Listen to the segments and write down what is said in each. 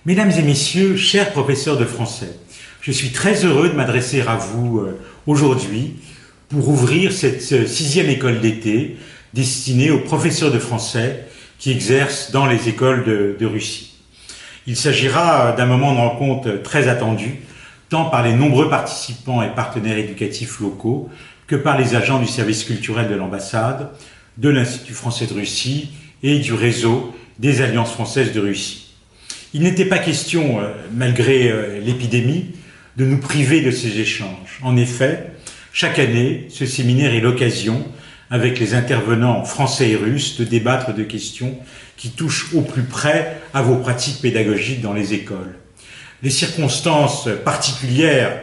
Mesdames et messieurs, chers professeurs de français, je suis très heureux de m'adresser à vous aujourd'hui pour ouvrir cette sixième école d'été destinée aux professeurs de français qui exercent dans les écoles de Russie. Il s'agira d'un moment de rencontre très attendu, tant par les nombreux participants et partenaires éducatifs locaux que par les agents du service culturel de l'ambassade, de l'Institut français de Russie et du réseau des Alliances françaises de Russie. Il n'était pas question, malgré l'épidémie, de nous priver de ces échanges. En effet, chaque année, ce séminaire est l'occasion, avec les intervenants français et russes, de débattre de questions qui touchent au plus près à vos pratiques pédagogiques dans les écoles. Les circonstances particulières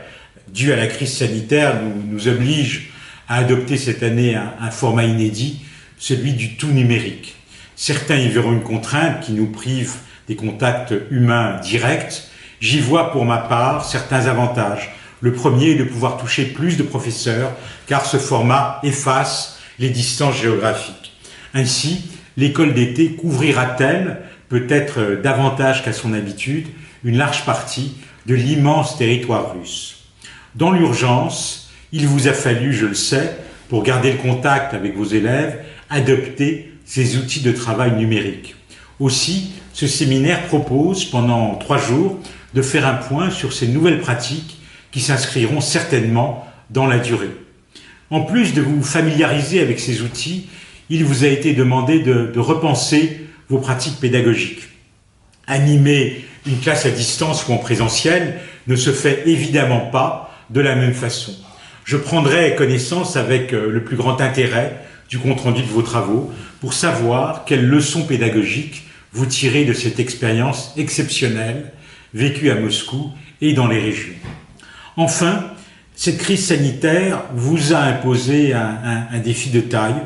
dues à la crise sanitaire nous obligent à adopter cette année un format inédit, celui du tout numérique. Certains y verront une contrainte qui nous prive des contacts humains directs. J'y vois pour ma part certains avantages. Le premier est de pouvoir toucher plus de professeurs, car ce format efface les distances géographiques. Ainsi, l'école d'été couvrira-t-elle, peut-être davantage qu'à son habitude, une large partie de l'immense territoire russe. Dans l'urgence, il vous a fallu, je le sais, pour garder le contact avec vos élèves, adopter ces outils de travail numériques. Aussi, ce séminaire propose, pendant 3 jours, de faire un point sur ces nouvelles pratiques qui s'inscriront certainement dans la durée. En plus de vous familiariser avec ces outils, il vous a été demandé de repenser vos pratiques pédagogiques. Animer une classe à distance ou en présentiel ne se fait évidemment pas de la même façon. Je prendrai connaissance avec le plus grand intérêt du compte-rendu de vos travaux pour savoir quelles leçons pédagogiques vous tirez de cette expérience exceptionnelle vécue à Moscou et dans les régions. Enfin, cette crise sanitaire vous a imposé un défi de taille,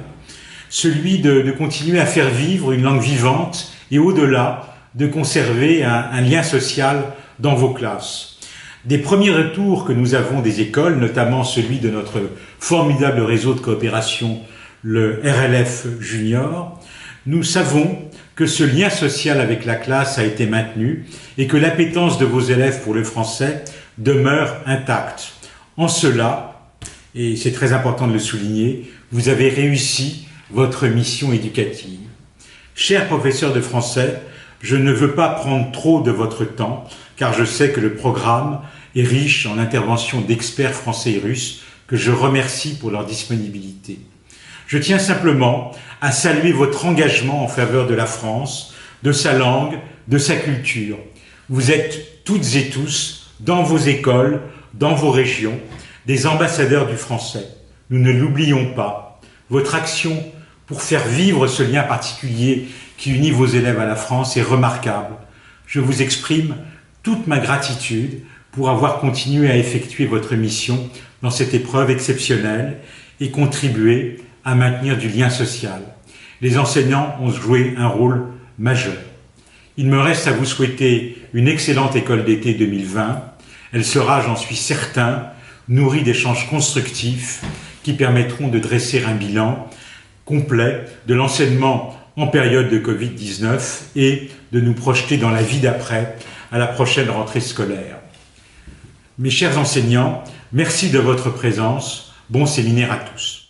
celui de continuer à faire vivre une langue vivante et au-delà, de conserver un lien social dans vos classes. Des premiers retours que nous avons des écoles, notamment celui de notre formidable réseau de coopération, le RLF Junior, nous savons que ce lien social avec la classe a été maintenu et que l'appétence de vos élèves pour le français demeure intacte. En cela, et c'est très important de le souligner, vous avez réussi votre mission éducative. Chers professeurs de français, je ne veux pas prendre trop de votre temps, car je sais que le programme est riche en interventions d'experts français et russes que je remercie pour leur disponibilité. Je tiens simplement à saluer votre engagement en faveur de la France, de sa langue, de sa culture. Vous êtes toutes et tous, dans vos écoles, dans vos régions, des ambassadeurs du français. Nous ne l'oublions pas. Votre action pour faire vivre ce lien particulier qui unit vos élèves à la France est remarquable. Je vous exprime toute ma gratitude pour avoir continué à effectuer votre mission dans cette épreuve exceptionnelle et contribuer à maintenir du lien social. Les enseignants ont joué un rôle majeur. Il me reste à vous souhaiter une excellente école d'été 2020. Elle sera, j'en suis certain, nourrie d'échanges constructifs qui permettront de dresser un bilan complet de l'enseignement en période de Covid-19 et de nous projeter dans la vie d'après, à la prochaine rentrée scolaire. Mes chers enseignants, merci de votre présence. Bon séminaire à tous.